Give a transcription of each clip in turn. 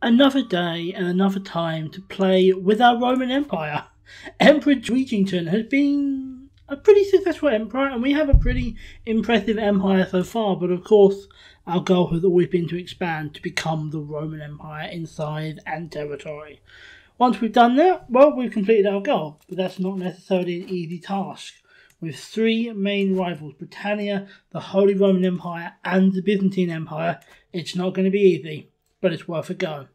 Another day and another time to play with our Roman Empire. Emperor Dweegington has been a pretty successful emperor, and we have a pretty impressive empire so far, but of course our goal has always been to expand to become the Roman Empire in size and territory. Once we've done that, well, we've completed our goal, but that's not necessarily an easy task. With three main rivals, Britannia, the Holy Roman Empire and the Byzantine Empire, it's not going to be easy, but it's worth a go.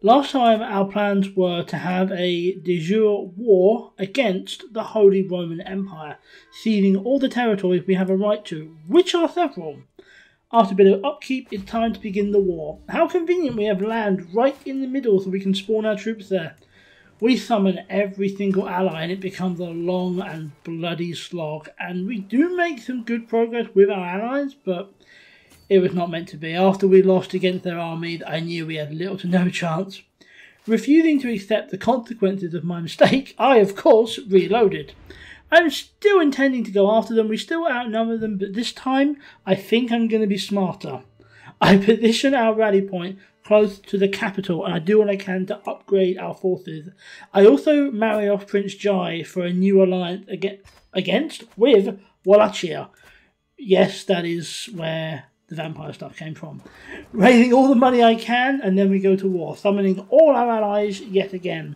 Last time our plans were to have a de jure war against the Holy Roman Empire, ceding all the territories we have a right to, which are several. After a bit of upkeep, it's time to begin the war. How convenient we have land right in the middle so we can spawn our troops there. We summon every single ally and it becomes a long and bloody slog, and we do make some good progress with our allies, but it was not meant to be. After we lost against their armies, I knew we had little to no chance. Refusing to accept the consequences of my mistake, I of course reloaded. I'm still intending to go after them, we still outnumber them, but this time I think I'm going to be smarter. I position our rally point close to the capital and I do what I can to upgrade our forces. I also marry off Prince Jai for a new alliance with Wallachia. Yes, that is where the vampire stuff came from. Raising all the money I can, and then we go to war, summoning all our allies yet again.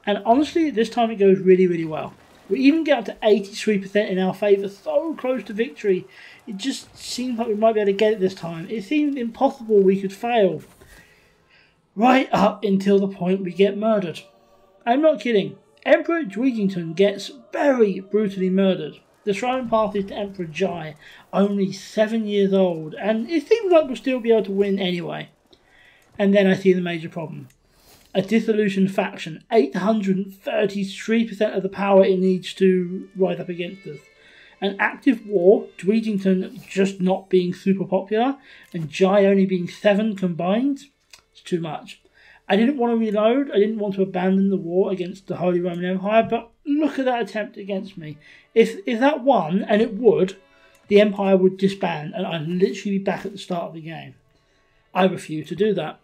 And honestly, this time it goes really, really well. We even get up to 83% in our favour, so close to victory. It just seems like we might be able to get it this time. It seemed impossible we could fail. Right up until the point we get murdered. I'm not kidding. Emperor Dweegington gets very brutally murdered. The shrine passes to Emperor Jai, only 7 years old, and it seems like we'll still be able to win anyway. And then I see the major problem. A disillusioned faction, 833% of the power it needs to rise up against us. An active war, Dweegington just not being super popular, and Jai only being 7 combined. It's too much. I didn't want to reload, I didn't want to abandon the war against the Holy Roman Empire, but look at that attempt against me. If that won, and it would, the Empire would disband, and I'd literally be back at the start of the game. I refuse to do that.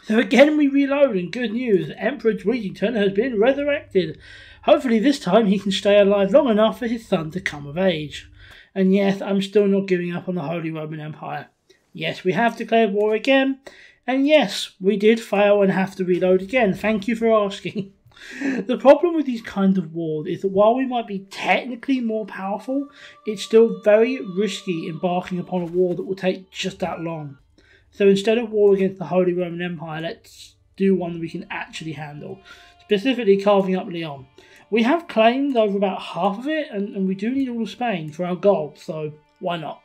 So again we reload, and good news, Emperor Dweegington has been resurrected. Hopefully this time he can stay alive long enough for his son to come of age. And yes, I'm still not giving up on the Holy Roman Empire. Yes, we have declared war again, and yes, we did fail and have to reload again. Thank you for asking. The problem with these kinds of wars is that while we might be technically more powerful, it's still very risky embarking upon a war that will take just that long. So instead of war against the Holy Roman Empire, let's do one that we can actually handle, specifically carving up Lyon. We have claims over about half of it, and we do need all of Spain for our goal, so why not?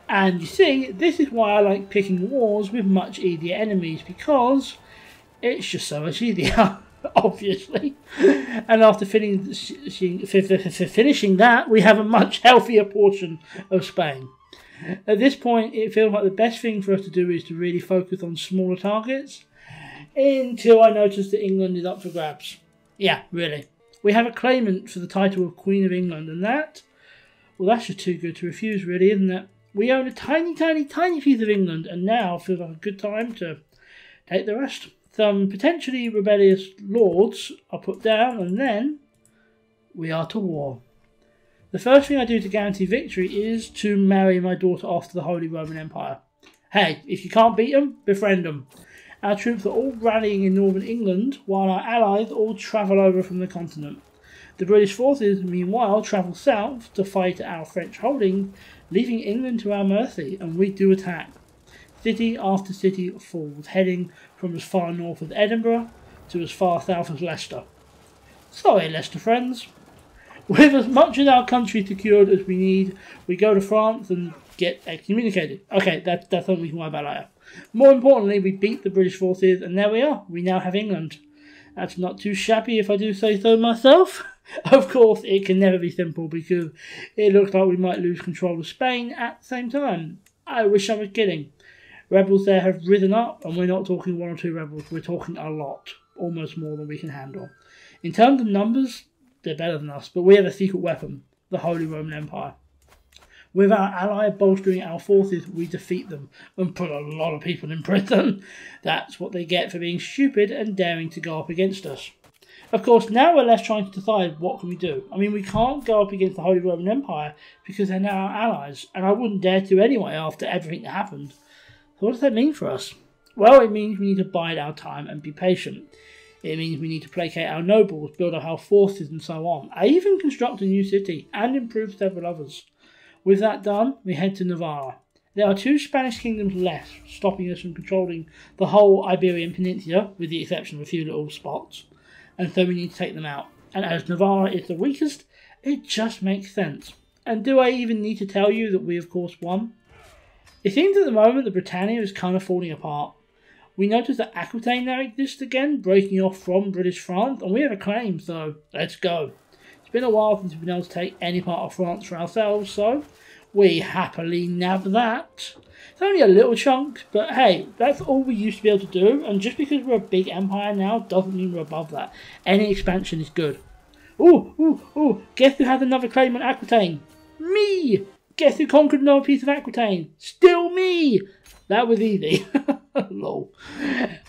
And you see, this is why I like picking wars with much easier enemies, because it's just so much easier. Obviously, and after finishing that, we have a much healthier portion of Spain. At this point, it feels like the best thing for us to do is to really focus on smaller targets, until I notice that England is up for grabs. Yeah, really. We have a claimant for the title of Queen of England, and that, well, that's just too good to refuse, really, isn't it? We own a tiny piece of England, and now feels like a good time to take the rest. Some potentially rebellious lords are put down, and then we are to war. The first thing I do to guarantee victory is to marry my daughter off to the Holy Roman Empire. Hey, if you can't beat them, befriend them. Our troops are all rallying in northern England, while our allies all travel over from the continent. The British forces, meanwhile, travel south to fight our French holdings, leaving England to our mercy, and we do attack. City after city falls, heading from as far north as Edinburgh to as far south as Leicester. Sorry, Leicester friends. With as much of our country secured as we need, we go to France and get excommunicated. Okay, that's something we can worry about later. More importantly, we beat the British forces, and there we are. We now have England. That's not too shabby if I do say so myself. Of course, it can never be simple because it looks like we might lose control of Spain at the same time. I wish I was kidding. Rebels there have risen up, and we're not talking 1 or 2 rebels, we're talking a lot. Almost more than we can handle. In terms of numbers, they're better than us, but we have a secret weapon, the Holy Roman Empire. With our ally bolstering our forces, we defeat them and put a lot of people in prison. That's what they get for being stupid and daring to go up against us. Of course, now we're left trying to decide what can we do. I mean, we can't go up against the Holy Roman Empire because they're now our allies, and I wouldn't dare to anyway after everything that happened. So what does that mean for us? Well, it means we need to bide our time and be patient. It means we need to placate our nobles, build up our forces and so on. I even construct a new city and improve several others. With that done, we head to Navarra. There are 2 Spanish kingdoms left, stopping us from controlling the whole Iberian Peninsula, with the exception of a few little spots. And so we need to take them out. And as Navarra is the weakest, it just makes sense. And do I even need to tell you that we of course won? It seems at the moment that Britannia is kind of falling apart. We notice that Aquitaine now exists again, breaking off from British France, and we have a claim, so let's go. It's been a while since we've been able to take any part of France for ourselves, so we happily nab that. It's only a little chunk, but hey, that's all we used to be able to do, and just because we're a big empire now doesn't mean we're above that. Any expansion is good. Ooh, guess who has another claim on Aquitaine? Me! Guess who conquered another piece of Aquitaine? Still me! That was easy. Lol.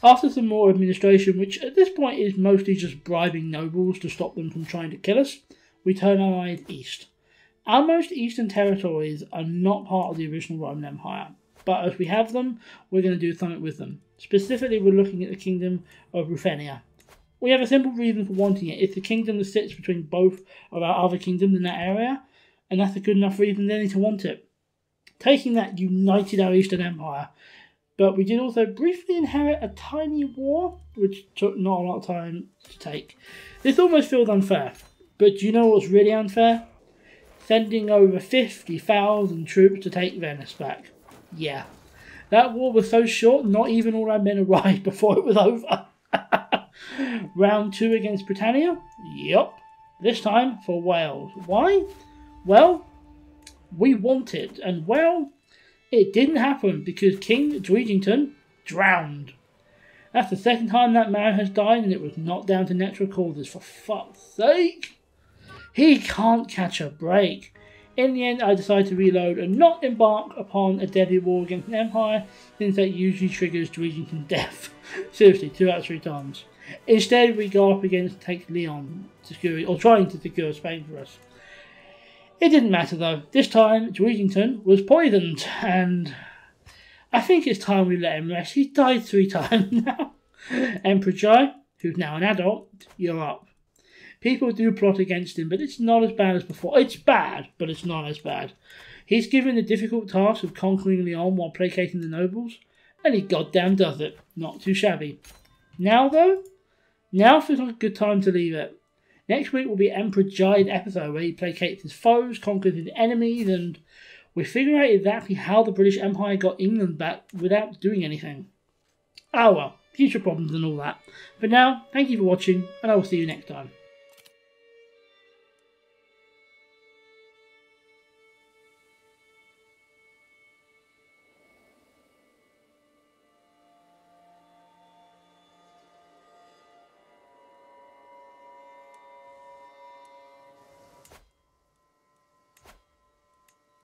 After some more administration, which at this point is mostly just bribing nobles to stop them from trying to kill us, we turn our eyes east. Our most eastern territories are not part of the original Roman Empire, but as we have them, we're going to do something with them. Specifically, we're looking at the kingdom of Ruthenia. We have a simple reason for wanting it. It's the kingdom that sits between both of our other kingdoms in that area, and that's a good enough reason then to want it. Taking that united our Eastern Empire, but we did also briefly inherit a tiny war, which took not a lot of time to take. This almost feels unfair, but do you know what's really unfair? Sending over 50,000 troops to take Venice back. Yeah, that war was so short, not even all our men arrived before it was over. Round 2 against Britannia? Yup. This time for Wales. Why? Well, we wanted, and well, it didn't happen because King Dweegington drowned. That's the second time that man has died, and it was not down to natural causes, for fuck's sake. He can't catch a break. In the end, I decided to reload and not embark upon a deadly war against an empire, since that usually triggers Dweegington's death. Seriously, 2 out of 3 times. Instead, we go up against take Leon, trying to secure Spain for us. It didn't matter though. This time, Dweegington was poisoned, and I think it's time we let him rest. He's died 3 times now. Emperor Jai, who's now an adult, you're up. People do plot against him, but it's not as bad as before. It's bad, but it's not as bad. He's given the difficult task of conquering Lyon while placating the nobles, and he goddamn does it. Not too shabby. Now though, now feels like a good time to leave it. Next week will be Emperor Jai's episode where he placates his foes, conquers his enemies, and we figure out exactly how the British Empire got England back without doing anything. Oh well, future problems and all that. For now, thank you for watching, and I will see you next time.